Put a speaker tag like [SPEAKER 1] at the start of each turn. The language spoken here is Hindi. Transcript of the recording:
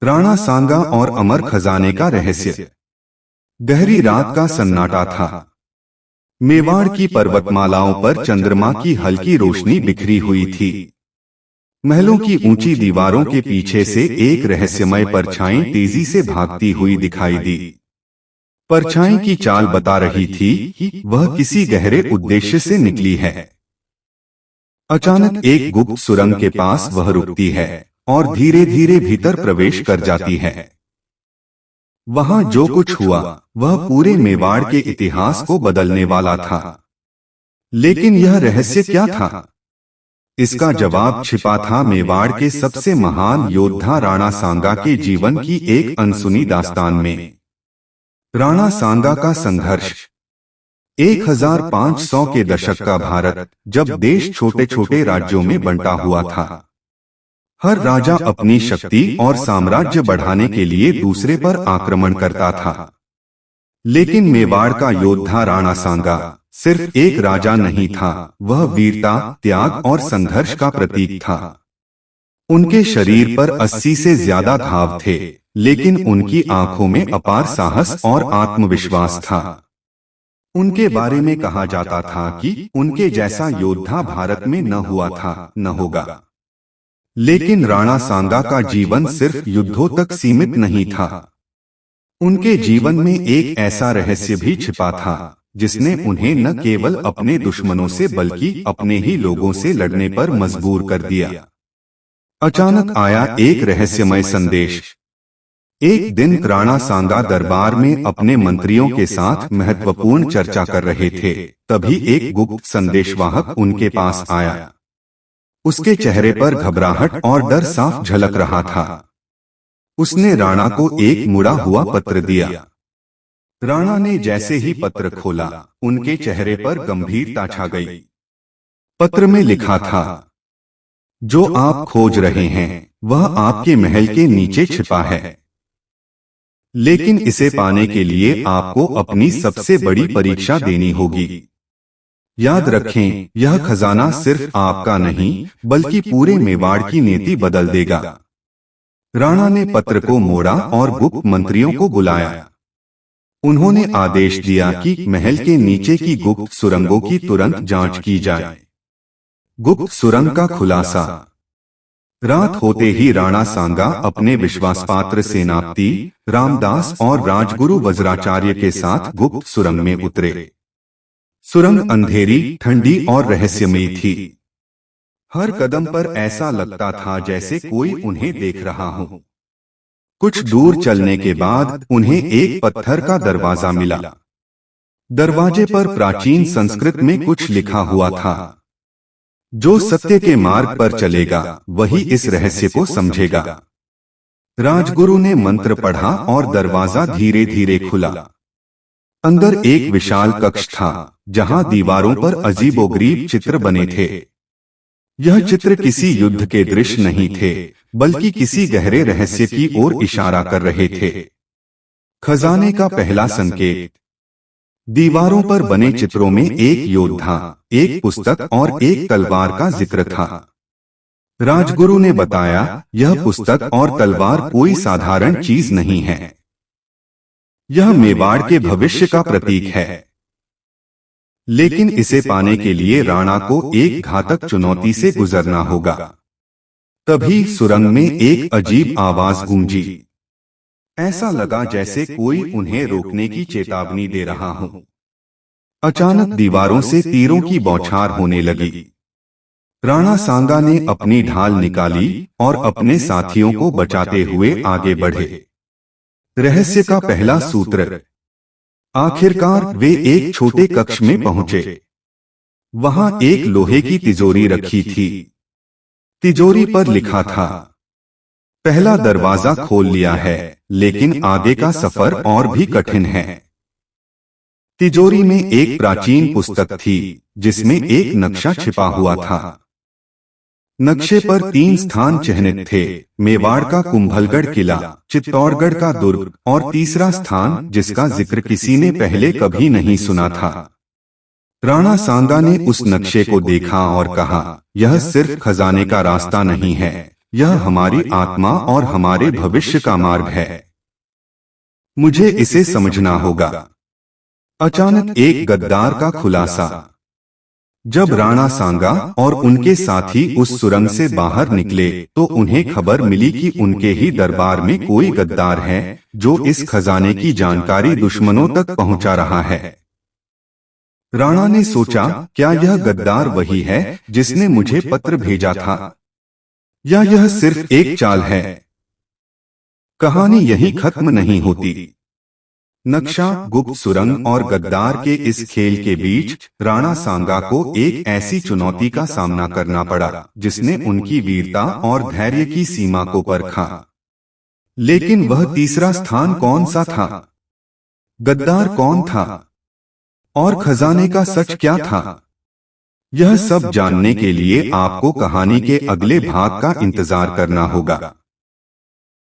[SPEAKER 1] राणा सांगा और अमर खजाने का रहस्य। गहरी रात का सन्नाटा था। मेवाड़ की पर्वतमालाओं पर चंद्रमा की हल्की रोशनी बिखरी हुई थी। महलों की ऊंची दीवारों के पीछे से एक रहस्यमय परछाई तेजी से भागती हुई दिखाई दी। परछाई की चाल बता रही थी कि वह किसी गहरे उद्देश्य से निकली है। अचानक एक गुप्त सुरंग के पास वह रुकती है और धीरे धीरे भीतर प्रवेश कर जाती है। वहां जो कुछ हुआ वह पूरे मेवाड़ के इतिहास को बदलने वाला था। लेकिन यह रहस्य क्या था? इसका जवाब छिपा था मेवाड़ के सबसे महान योद्धा राणा सांगा के जीवन की एक अनसुनी दास्तान में। राणा सांगा का संघर्ष। 1500 के दशक का भारत, जब देश छोटे छोटे राज्यों में बंटा हुआ था। हर राजा अपनी शक्ति और साम्राज्य बढ़ाने के लिए दूसरे पर आक्रमण करता था। लेकिन मेवाड़ का योद्धा राणा सांगा सिर्फ एक राजा नहीं था, वह वीरता, त्याग और संघर्ष का प्रतीक था। उनके शरीर पर 80 से ज्यादा घाव थे, लेकिन उनकी आंखों में अपार साहस और आत्मविश्वास था। उनके बारे में कहा जाता था कि उनके जैसा योद्धा भारत में न हुआ था, न होगा। लेकिन राणा सांगा का जीवन सिर्फ युद्धों तक सीमित नहीं था। उनके जीवन में एक ऐसा रहस्य भी छिपा था जिसने उन्हें न केवल अपने दुश्मनों से बल्कि अपने ही लोगों से लड़ने पर मजबूर कर दिया। अचानक आया एक रहस्यमय संदेश। एक दिन राणा सांगा दरबार में अपने मंत्रियों के साथ महत्वपूर्ण चर्चा कर रहे थे। तभी एक गुप्त संदेशवाहक उनके पास आया। उसके चेहरे पर घबराहट और डर साफ झलक रहा था। उसने राणा को एक मुड़ा हुआ पत्र दिया। राणा ने जैसे ही पत्र खोला, उनके चेहरे पर गंभीरता छा गई। पत्र में लिखा था, जो आप खोज रहे हैं वह आपके महल के नीचे छिपा है। लेकिन इसे पाने के लिए आपको अपनी सबसे बड़ी परीक्षा देनी होगी। याद रखें, यह खजाना सिर्फ आपका नहीं बल्कि पूरे मेवाड़ की नीति बदल देगा। राणा ने पत्र को मोड़ा और गुप्त मंत्रियों को बुलाया। उन्होंने आदेश दिया कि महल के नीचे की गुप्त सुरंगों की तुरंत जांच की जाए। गुप्त सुरंग का खुलासा। रात होते ही राणा सांगा अपने विश्वासपात्र सेनापति रामदास और राजगुरु वज्राचार्य के साथ गुप्त सुरंग में उतरे। सुरंग अंधेरी, ठंडी और रहस्यमयी थी। हर कदम पर ऐसा लगता था जैसे कोई उन्हें देख रहा हो। कुछ दूर चलने के बाद उन्हें एक पत्थर का दरवाजा मिला। दरवाजे पर प्राचीन संस्कृत में कुछ लिखा हुआ था, जो सत्य के मार्ग पर चलेगा वही इस रहस्य को समझेगा। राजगुरु ने मंत्र पढ़ा और दरवाजा धीरे धीरे खुला। अंदर एक विशाल कक्ष था जहां दीवारों पर अजीबोगरीब चित्र बने थे। यह चित्र किसी युद्ध के दृश्य नहीं थे बल्कि किसी गहरे रहस्य की ओर इशारा कर रहे थे। खजाने का पहला संकेत। दीवारों पर बने चित्रों में एक योद्धा, एक पुस्तक और एक तलवार का जिक्र था। राजगुरु ने बताया, यह पुस्तक और तलवार कोई साधारण चीज नहीं है। यह मेवाड़ के भविष्य का प्रतीक है। लेकिन इसे पाने के लिए राणा को एक घातक चुनौती से गुजरना होगा। तभी सुरंग में एक अजीब आवाज गूंजी। ऐसा लगा जैसे कोई उन्हें रोकने की चेतावनी दे रहा हो। अचानक दीवारों से तीरों की बौछार होने लगी। राणा सांगा ने अपनी ढाल निकाली और अपने साथियों को बचाते हुए आगे बढ़े। रहस्य का पहला सूत्र। आखिरकार वे एक छोटे कक्ष में पहुंचे। वहां एक लोहे की तिजोरी रखी थी। तिजोरी पर लिखा था, पहला दरवाजा खोल लिया है, लेकिन आगे का सफर और भी कठिन है। तिजोरी में एक प्राचीन पुस्तक थी जिसमें एक नक्शा छिपा हुआ था। नक्शे पर 3 स्थान चिह्नित थे, मेवाड़ का कुंभलगढ़ किला, चित्तौड़गढ़ का दुर्ग और तीसरा स्थान जिसका जिक्र किसी ने पहले कभी नहीं सुना था। राणा सांगा ने उस नक्शे को देखा और कहा, यह सिर्फ खजाने का रास्ता नहीं है, यह हमारी आत्मा और हमारे भविष्य का मार्ग है। मुझे इसे समझना होगा। अचानक एक गद्दार का खुलासा। जब राणा सांगा और उनके साथी उस सुरंग से बाहर निकले तो उन्हें खबर मिली कि उनके ही दरबार में कोई गद्दार है जो इस खजाने की जानकारी दुश्मनों तक पहुंचा रहा है। राणा ने सोचा, क्या यह गद्दार वही है जिसने मुझे पत्र भेजा था, या यह सिर्फ एक चाल है? कहानी यहीं खत्म नहीं होती। नक्शा, गुप्त सुरंग और गद्दार के इस खेल के बीच राणा सांगा को एक ऐसी चुनौती का सामना करना पड़ा जिसने उनकी वीरता और धैर्य की सीमा को परखा। लेकिन वह तीसरा स्थान कौन सा था? गद्दार कौन था? और खजाने का सच क्या था? यह सब जानने के लिए आपको कहानी के अगले भाग का इंतजार करना होगा।